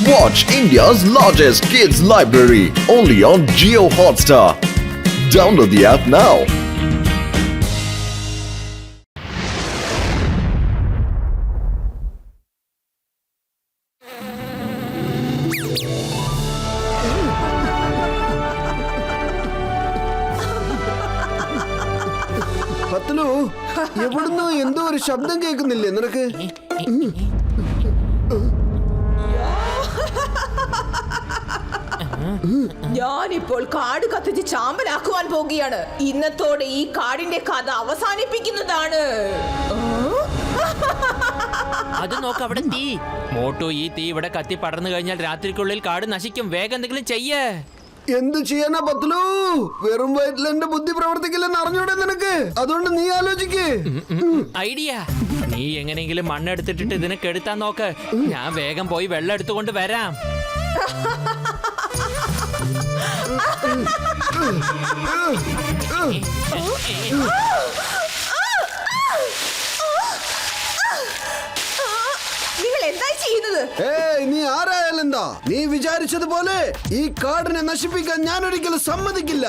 Watch India's largest kids library only on Jio Hotstar. Download the app now. പത്തലു എവിടുന്നോ എന്തോ ഒരു ശബ്ദം കേൾക്കുന്നില്ലേ നിനക്ക്? ഞാനിപ്പോൾ കാട് കത്തിച്ച് ചാമ്പലാക്കുവാൻ പോകുകയാണ്. ഇന്നത്തോടെ ഈ കാടിന്റെ കഥ അവസാനിപ്പിക്കുന്നതാണ്. അത് നോക്ക്, അവിടെ തീ. മോട്ടു, ഈ തീ ഇവിടെ കത്തി പടർന്നു കഴിഞ്ഞാൽ രാത്രിക്കുള്ളിൽ കാട് നശിക്കും. വേഗം എന്തെങ്കിലും ചെയ്യേ. എന്ത് ചെയ്യാനാ പത്തലു? വെറും വയറ്റിൽ എന്റെ ബുദ്ധി പ്രവർത്തിക്കില്ലെന്ന് അറിഞ്ഞൂടെ നിനക്ക്? അതുകൊണ്ട് നീ ആലോചിക്ക്. ഐഡിയ. നീ എങ്ങനെയെങ്കിലും മണ്ണെടുത്തിട്ടിട്ട് ഇതിനെ കെടുത്താൻ നോക്ക്. ഞാൻ വേഗം പോയി വെള്ളം എടുത്തുകൊണ്ട് വരാം. നിങ്ങൾ എന്തായി ചെയ്യുന്നത്? നീ ആരായാലും എന്താ? നീ വിചാരിച്ചതുപോലെ ഈ കാടിനെ നശിപ്പിക്കാൻ ഞാൻ ഒരിക്കലും സമ്മതിക്കില്ല.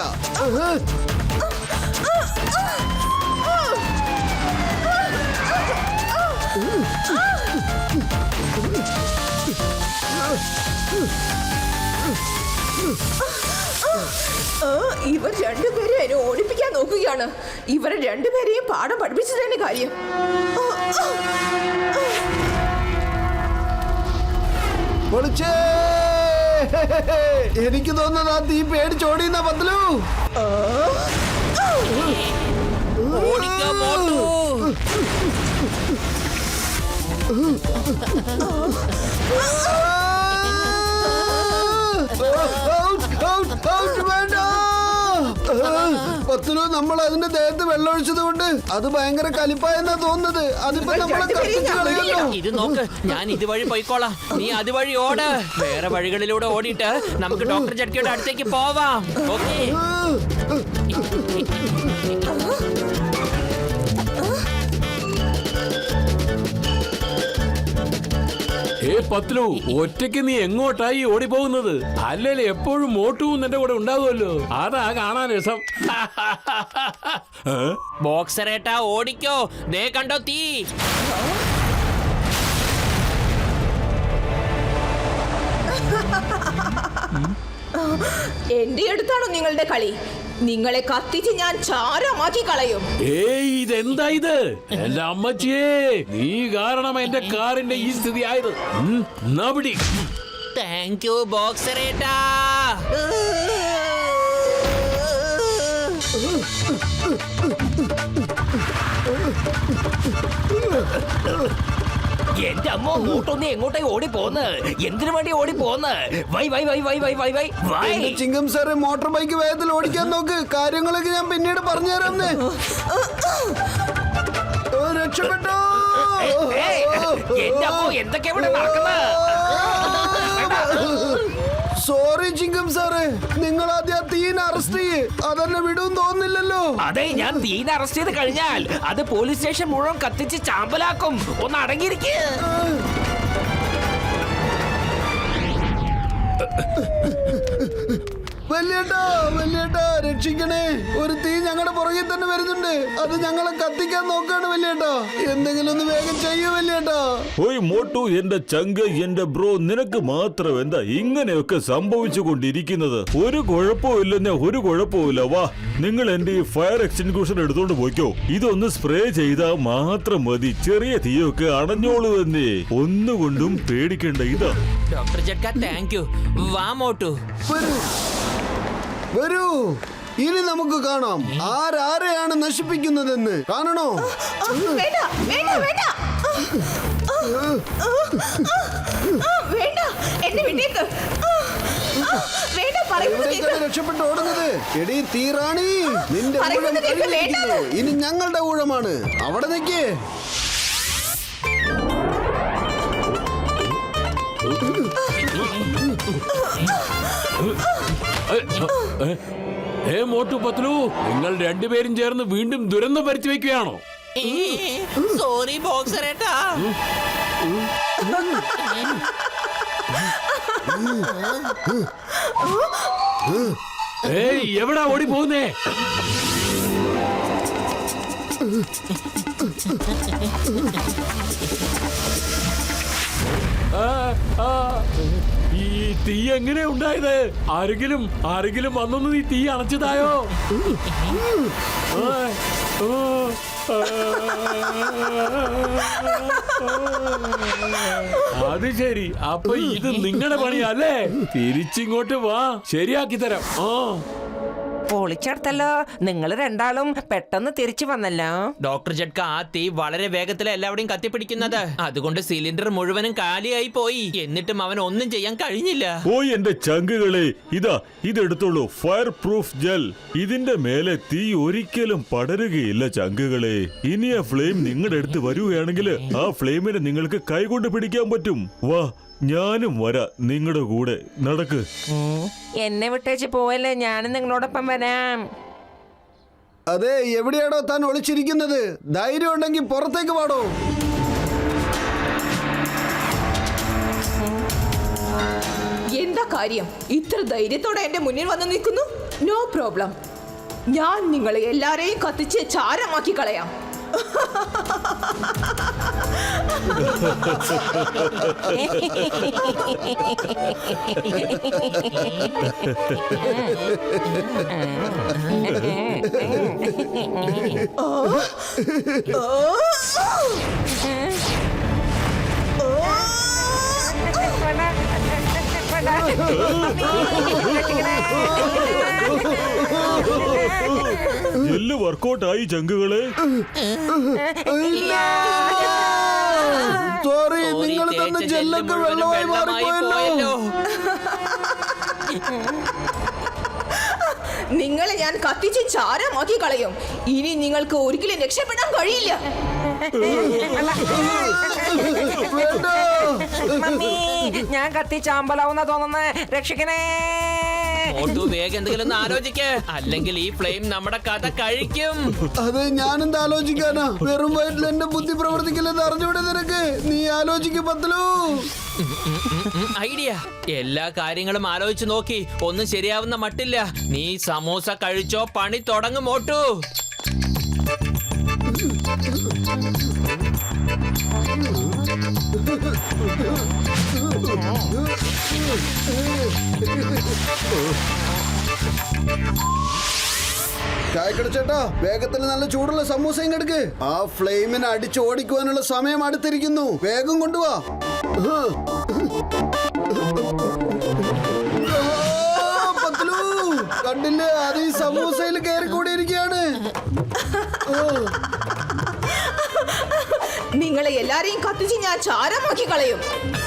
ഇവർ രണ്ടുപേരും എന്നെ ഓടിപ്പിക്കാൻ നോക്കുകയാണ്. ഇവരെ രണ്ടുപേരെയും പാഠം പഠിപ്പിച്ചു തന്നെ കാര്യം. എനിക്ക് തോന്നുന്നത് ആ തീ പേടിച്ചോടിയുന്ന പത്തലു. പത്തലു, നമ്മൾ അതിന്റെ ദേഹത്ത് വെള്ളമൊഴിച്ചത് കൊണ്ട് അത് ഭയങ്കര കലിപ്പായെന്നാ തോന്നുന്നത്. അതിപ്പോ നമ്മളെ കത്തിച്ച് കളയല്ലോ. ഇത് നോക്ക്, ഞാൻ ഇതുവഴി പോയിക്കോളാം. നീ അതുവഴി ഓട്. വേറെ വഴികളിലൂടെ ഓടിയിട്ട് നമുക്ക് ഡോക്ടർ ജഡ്കിയുടെ അടുത്തേക്ക് പോവാം. ഓക്കേ? പത്ലു, ഒറ്റയ്ക്ക് നീ എങ്ങോട്ടായി ഓടി പോകുന്നത്? അല്ലേലും എപ്പോഴും മോട്ടുവും നിന്റെ കൂടെ ഉണ്ടാവുമല്ലോ. അതാ കാണാൻ രസം. ബോക്സറേട്ടാ, ഓടിക്കോ. ദേ കണ്ടോ തീ. എന്റെ അടുത്താണോ നിങ്ങളുടെ കളി? നിങ്ങളെ കത്തിച്ച് ഞാൻ ചാരമാക്കി കളയും. ഇതെന്താ ഇത്? എന്റെ അമ്മച്ചിയേ, നീ കാരണം എന്റെ കാറിന്റെ ഈ സ്ഥിതി ആയത്. താങ്ക് യു ബോക്സറേട്ടാ. എന്റെ അമ്മ, മൂട്ടൊന്ന് എങ്ങോട്ടായി ഓടി പോന്ന്? എന്തിനു വേണ്ടി ഓടി പോന്ന്? Why why why why why why why why. ചിങ്കം സാറ് മോട്ടോർ ബൈക്ക് വേഗത്തിൽ ഓടിക്കാൻ നോക്ക്. കാര്യങ്ങളൊക്കെ ഞാൻ പിന്നീട് പറഞ്ഞുതരാം. രക്ഷപ്പെട്ടോ? എന്റെ അമ്മ, എന്തൊക്കെ ഇവിടെ നടക്കുന്നത്? സോറി ചിങ്കം സാറ്, നിങ്ങൾ ആദ്യം ആ തീനെ അറസ്റ്റ് ചെയ്യേ. അതെന്നെ വിടും തോന്നില്ലല്ലോ. അതെ, ഞാൻ തീനെ അറസ്റ്റ് ചെയ്ത് കഴിഞ്ഞാൽ അത് പോലീസ് സ്റ്റേഷൻ മുഴുവൻ കത്തിച്ച് ചാമ്പലാക്കും. ഒന്ന് അടങ്ങിയിരിക്കുക. വല്യേട്ടാ, രക്ഷിക്കണേ. ഒരു തീ ഞങ്ങളുടെ പുറകിൽ തന്നെ വരുന്നുണ്ട്. അത് ഞങ്ങളെ കത്തിക്കാൻ നോക്കാണ് വല്യേട്ടാ. എന്തെങ്കിലും ഒന്ന് വേഗം ചെയ്യൂ വല്യേട്ടാ. ഓയ് മോട്ടു, എന്റെ ചങ്ക്, എന്റെ ബ്രോ, നിനക്ക് മാത്രം എന്താ ഇങ്ങനെയൊക്കെ സംഭവിച്ചു കൊണ്ടിരിക്കുന്നത്? ഒരു കുഴപ്പമില്ലെന്നേ, ഒരു കുഴപ്പമില്ല. വാ, നിങ്ങൾ എന്റെ ഈ ഫയർ എക്സ്റ്റിൻഗ്വിഷർ എടുത്തോണ്ട് പോയിക്കോ. ഇതൊന്ന് സ്പ്രേ ചെയ്താൽ മാത്രം മതി. ചെറിയ തീയൊക്കെ അടഞ്ഞോളൂ തന്നെ. ഒന്നുകൊണ്ടും പേടിക്കേണ്ട. ഇതാ ഡോക്ടർ ജഡ്ക, താങ്ക് യു. വാ മോട്ടു, വരൂ. ഇനി നമുക്ക് കാണാം ആരാരെയാണ് നശിപ്പിക്കുന്നതെന്ന്. കാണണോ? വേണ്ട വേണ്ട വേണ്ട വേണ്ട, എന്നെ വിട്ടേക്ക്. വേണ്ട, പറയുന്നത് കേൾക്ക്. രക്ഷപ്പെട്ട് ഓടുന്നത്. എടീ തീറാണി, നിന്റെ ഊഴം കഴിഞ്ഞിരിക്കുന്നു. ഇനി ഞങ്ങളുടെ ഊഴമാണ്. അവിടെ നിൽക്കേ. മോട്ടു, പത്ലു, നിങ്ങൾ രണ്ടുപേരും ചേർന്ന് വീണ്ടും ദുരന്തം വരുത്തി വെക്കുകയാണോ? സോറി ബോക്സറേട്ടാ. ഏയ് എവിടാ ഓടി പോകുന്നേ? ഈ തീ എങ്ങനെ ഉണ്ടായത്? ആരെങ്കിലും വന്നൊന്ന് ഈ തീ അണച്ചതായോ? അത് ശരി, അപ്പൊ ഇത് നിങ്ങളുടെ പണിയല്ലേ? തിരിച്ചിങ്ങോട്ട് വാ, ശരിയാക്കി തരാം. പൊളിച്ചെടുത്തല്ലോ. നിങ്ങൾ രണ്ടാളും പെട്ടെന്ന് തിരിച്ചു വന്നല്ലോ. ഡോക്ടർ ജഡ്ക, ആ തീ വളരെ വേഗത്തിൽ എല്ലാവരുടെയും കത്തിപ്പിടിക്കുന്നത്. അതുകൊണ്ട് സിലിണ്ടർ മുഴുവനും കാലിയായി പോയി. എന്നിട്ടും അവൻ ഒന്നും ചെയ്യാൻ കഴിഞ്ഞില്ല. ഓയ് എന്റെ ചങ്കുകളെ, ഇതെടുത്തോളൂ, ഫയർ പ്രൂഫ് ജെൽ. ഇതിന്റെ മേലെ തീ ഒരിക്കലും പടരുകയില്ല ചങ്കുകളെ. ഇനി ആ ഫ്ലെയിം നിങ്ങളുടെ അടുത്ത് വരികയാണെങ്കിൽ ആ ഫ്ലെയിമിനെ നിങ്ങൾക്ക് കൈകൊണ്ട് പിടിക്കാൻ പറ്റും. വാ, ഞാനും വരാം നിങ്ങളുടെ കൂടെ. നടക്ക്. എന്നെ വിട്ടേച്ച് പോവല്ലേ, ഞാനും നിങ്ങളോടൊപ്പം വരാം. അതെ, എവിടെയാണോ താൻ ഒളിച്ചിരിക്കുന്നത്? ധൈര്യം ഉണ്ടെങ്കിൽ പുറത്തേക്ക് പാടോ. എന്താ കാര്യം? ഇത്ര ധൈര്യത്തോടെ എന്റെ മുന്നിൽ വന്ന് നിൽക്കുന്നു. നോ പ്രോബ്ലം, ഞാൻ നിങ്ങളെ എല്ലാരെയും കത്തിച്ച് ചാരമാക്കി കളയാം. ജെല്ല് വർക്കൗട്ടായി ചങ്കുകളെ. സോറി, നിങ്ങൾ തന്ന ജെല്ലൊക്കെ വെള്ളമായി മാറിപ്പോയല്ലോ. നിങ്ങളെ ഞാൻ കത്തിച്ച് ചാരമാക്കി കളയും. ഇനി നിങ്ങൾക്ക് ഒരിക്കലും രക്ഷപ്പെടാൻ കഴിയില്ല. മമ്മി, ഞാൻ കത്തിച്ചാമ്പലാവുന്ന തോന്നുന്നേ, രക്ഷിക്കണേ. വേഗം എന്തെങ്കിലും ഒന്ന് ആലോചിക്ക്, അല്ലെങ്കിൽ ഈ ഫ്ലെയിം നമ്മുടെ കഥ കഴിക്കും. അത് ഞാനെന്താ ആലോചിക്കാനാ? വെറും വയറ്റിൽ എന്റെ ബുദ്ധി പ്രവർത്തിക്കില്ലെന്ന് അറിഞ്ഞൂടെ നിനക്ക്? നീ ആലോചിക്കും പത്ലു. ഐഡിയ. എല്ലാ കാര്യങ്ങളും ആലോചിച്ച് നോക്കി, ഒന്നും ശരിയാവുന്ന മട്ടില്ല. നീ സമോസ കഴിച്ചോ, പണി തുടങ്ങും മോട്ടു. ചായക്കടച്ചേട്ടാ, വേഗത്തിൽ നല്ല ചൂടുള്ള സമൂസയും എടുക്ക്. ആ ഫ്ലെയിമിനെ അടിച്ച് ഓടിക്കുവാനുള്ള സമയം അടുത്തിരിക്കുന്നു. വേഗം കൊണ്ടുവാ. പത്ലു, കണ്ടില്ലേ, അത് ഈ സമൂസയിൽ കയറി കൂടിയിരിക്കുകയാണ്. നിങ്ങളെ എല്ലാരെയും കത്തിച്ച് ഞാൻ ചാരമാക്കി കളയും.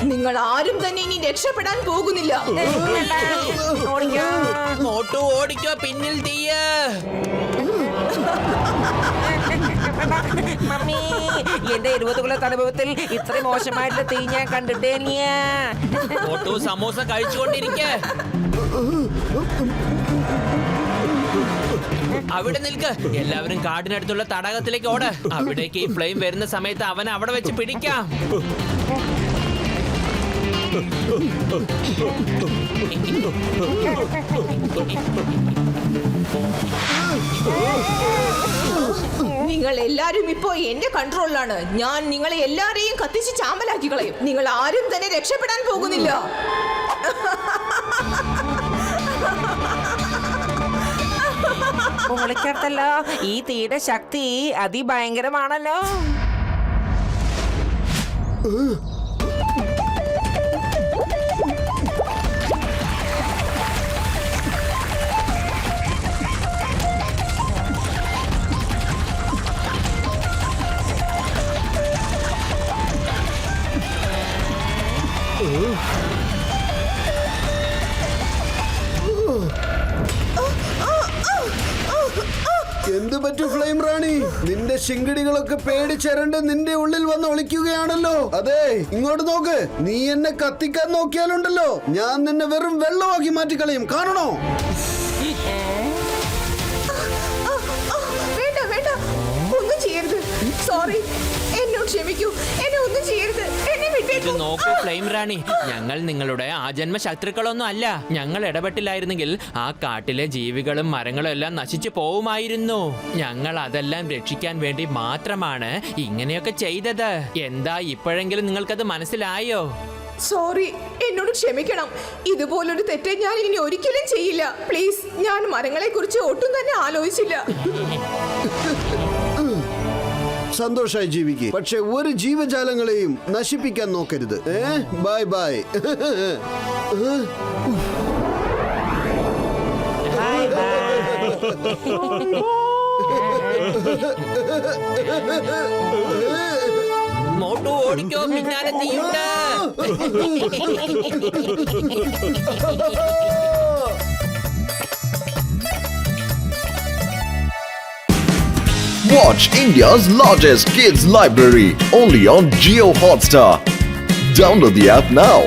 നിങ്ങൾ ആരും തന്നെ ഇനി രക്ഷപ്പെടാൻ പോകുന്നില്ല. മോട്ടു ഓടിക്കോ, പിന്നിൽ തീയ. മമ്മി, എന്റെ 20 കൊല്ലത്തെ അനുഭവത്തിൽ ഇത്ര മോശമായിട്ടുള്ള തീ ഞാൻ കണ്ടിട്ടേ ഇല്ല. മോട്ടു സമോസ കഴിച്ചുകൊണ്ടിരിക്ക. അവിടെ നിൽക്ക്. എല്ലാവരും കാടിനടുത്തുള്ള തടാകത്തിലേക്ക് ഓട്. അവിടേക്ക് ഈ ഫ്ലെയിം വരുന്ന സമയത്ത് അവൻ അവിടെ വെച്ച് പിടിക്കാം. നിങ്ങൾ എല്ലാരും ഇപ്പോ എന്റെ കൺട്രോളിലാണ്. ഞാൻ നിങ്ങളെ എല്ലാരെയും കത്തിച്ച് ചാമ്പലാക്കി കളയും. നിങ്ങൾ ആരും തന്നെ രക്ഷപ്പെടാൻ പോകുന്നില്ല. പൊളിച്ചെടുത്തല്ലോ. ഈ തീയുടെ ശക്തി അതിഭയങ്കരമാണല്ലോ. എന്ത് പറ്റു ഫ്ലെയിം റാണി? നിന്റെ ശിങ്കിടികളൊക്കെ പേടിച്ചരണ്ട് നിന്റെ ഉള്ളിൽ വന്ന് ഒളിക്കുകയാണല്ലോ. അതെ, ഇങ്ങോട്ട് നോക്ക്. നീ എന്നെ കത്തിക്കാൻ നോക്കിയാലുണ്ടല്ലോ, ഞാൻ നിന്നെ വെറും വെള്ളമാക്കി മാറ്റിക്കളയും. കാണണോ? വേണ്ട വേണ്ട, ഒന്നും ചെയ്യരുത്. സോറി, എന്നോട് ക്ഷമിക്കൂ. എന്നെ ഒന്നും ചെയ്യരുത്. എന്നെ വിട്ടേ. ഇത് നോക്കൂ ഫ്ലെയിം റാണി, ഞങ്ങൾ നിങ്ങളുടെ ആജന്മ ശത്രുക്കളൊന്നും അല്ല. ഞങ്ങൾ ഇടപെട്ടില്ലായിരുന്നെങ്കിൽ ആ കാട്ടിലെ ജീവികളും മരങ്ങളും എല്ലാം നശിച്ചു പോവുമായിരുന്നു. ഞങ്ങൾ അതെല്ലാം രക്ഷിക്കാൻ വേണ്ടി മാത്രമാണ് ഇങ്ങനെയൊക്കെ ചെയ്തത്. എന്താ ഇപ്പോഴെങ്കിലും നിങ്ങൾക്കത് മനസ്സിലായോ? സോറി, എന്നോട് ക്ഷമിക്കണം. ഇതുപോലൊരു തെറ്റ് ഞാൻ ഇനി ഒരിക്കലും ചെയ്യില്ല. പ്ലീസ്, ഞാൻ മരങ്ങളെ കുറിച്ച് ഒട്ടും തന്നെ ആലോചിച്ചില്ല. സന്തോഷമായി ജീവിക്കുക, പക്ഷെ ഒരു ജീവജാലങ്ങളെയും നശിപ്പിക്കാൻ നോക്കരുത്. Bye bye. മോട്ടു ഓടിക്കോ, പിന്നാലെ നീയുണ്ട്. Watch India's largest kids library only on Geo Hotstar. Download the app now.